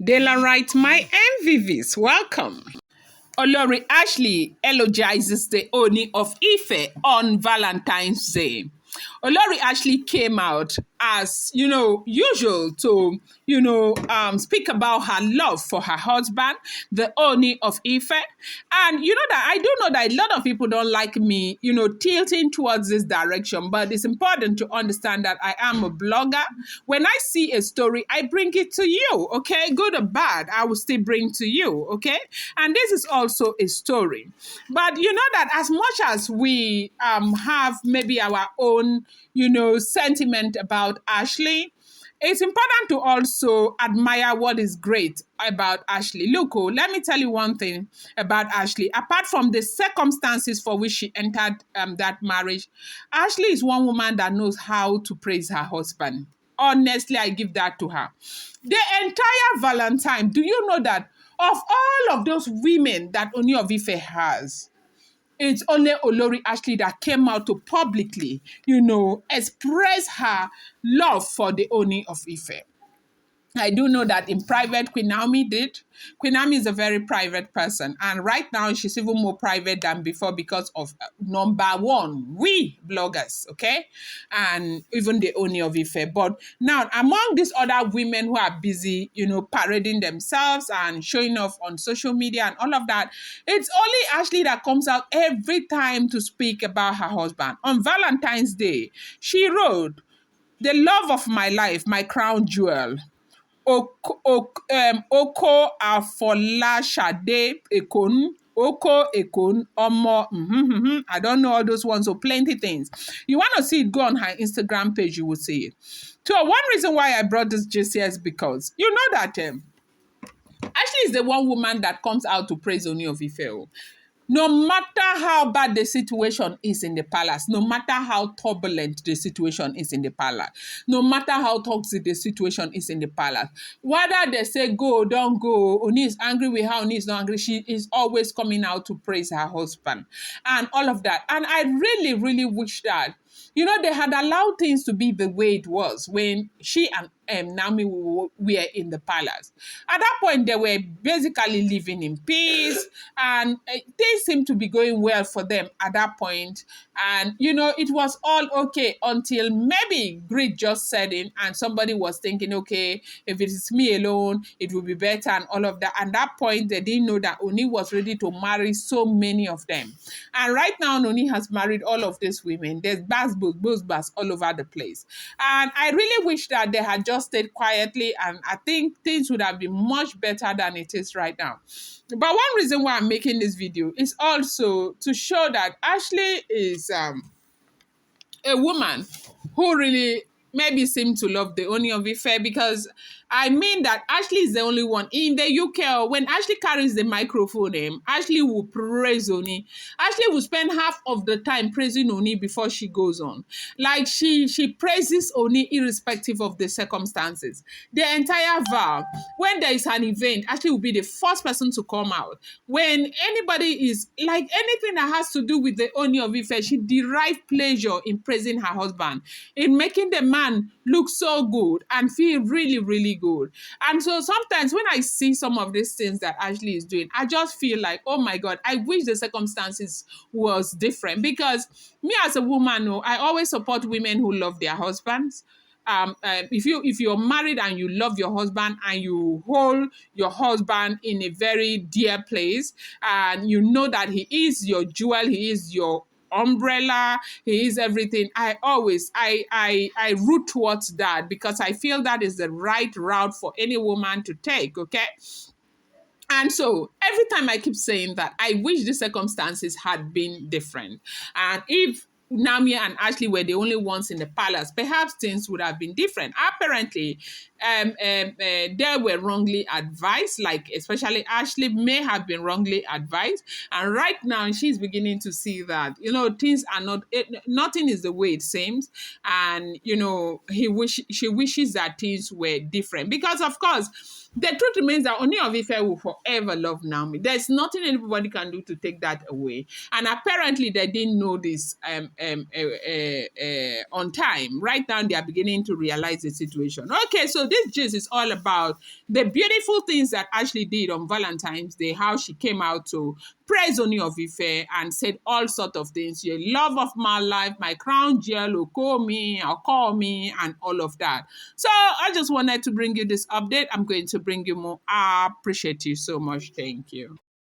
Daylight, my MVVs, welcome. Olori Ashley eulogizes the Ooni of Ife on Valentine's Day. Olori Ashley came out as, usual to, speak about her love for her husband, the Ooni of Ife. And you know that I do know that a lot of people don't like me, tilting towards this direction, but it's important to understand that I am a blogger. When I see a story, I bring it to you, okay? Good or bad, I will still bring to you, okay? And this is also a story. But you know that as much as we have maybe our own, sentiment about Ashley, it's important to also admire what is great about Ashley. Look, let me tell you one thing about Ashley. Apart from the circumstances for which she entered that marriage, Ashley is one woman that knows how to praise her husband. Honestly, I give that to her. The entire Valentine, do you know that of all of those women that Ooni of Ife has, it's only Olori Ashley that came out to publicly, express her love for the Ooni of Ife. I do know that in private, Queen Naomi did. Queen Naomi is a very private person. And right now, she's even more private than before because of, number one, we bloggers, okay? And even the Ooni of Ife. But now, among these other women who are busy, parading themselves and showing off on social media and all of that, it's only Ashley that comes out every time to speak about her husband. On Valentine's Day, she wrote, "The love of my life, my crown jewel, Oko Afolashade Ekon, Oko Ekon, Omo, I don't know all those ones, so plenty things. You want to see it, go on her Instagram page, you will see it. So one reason why I brought this gist here is because you know that Ashley is the one woman that comes out to praise Ooni of Ife. No matter how bad the situation is in the palace, no matter how turbulent the situation is in the palace, no matter how toxic the situation is in the palace, whether they say go, don't go, Ooni is angry with her, Ooni is not angry, she is always coming out to praise her husband and all of that. And I really, really wish that, they had allowed things to be the way it was when she and Naomi were in the palace. At that point, they were basically living in peace, and things seemed to be going well for them at that point. And, it was all okay until maybe greed just set in, and somebody was thinking, okay, if it is me alone, it will be better, and all of that. At that point, they didn't know that Ooni was ready to marry so many of them. And right now, Ooni has married all of these women. There's buzz all over the place. And I really wish that they had just stayed quietly, and I think things would have been much better than it is right now. But one reason why I'm making this video is also to show that Ashley is a woman who really maybe seem to love the Ooni of Ife, because I mean that Ashley is the only one in the UK. When Ashley carries the microphone, Ashley will praise Ooni. Ashley will spend half of the time praising Ooni before she goes on. Like she praises Ooni irrespective of the circumstances. The entire vow, when there is an event, Ashley will be the first person to come out. When anybody is like anything that has to do with the Ooni of Ife, she derives pleasure in praising her husband, in making the man look so good and feel really, really good. And so sometimes when I see some of these things that Ashley is doing, I just feel like, oh my God, I wish the circumstances was different. Because me as a woman, I always support women who love their husbands. If you're married and you love your husband and you hold your husband in a very dear place, and you know that he is your jewel, he is your umbrella, he is everything, I root towards that, because I feel that is the right route for any woman to take, okay? And so every time I keep saying that, I wish the circumstances had been different. And if Naomi and Ashley were the only ones in the palace, perhaps things would have been different. Apparently, they were wrongly advised, like especially Ashley may have been wrongly advised. And right now, she's beginning to see that, things are nothing is the way it seems. And, she wishes that things were different. Because, of course, the truth remains that Ooni of Ife will forever love Naomi. There's nothing anybody can do to take that away. And apparently they didn't know this on time. Right now they are beginning to realize the situation. Okay, so this gist is all about the beautiful things that Ashley did on Valentine's Day, how she came out to praise Ooni of Ife and said all sort of things. You're love of my life, my crown jewel, call me, and all of that. So I just wanted to bring you this update. I'm going to bring you more. I appreciate you so much. Thank you.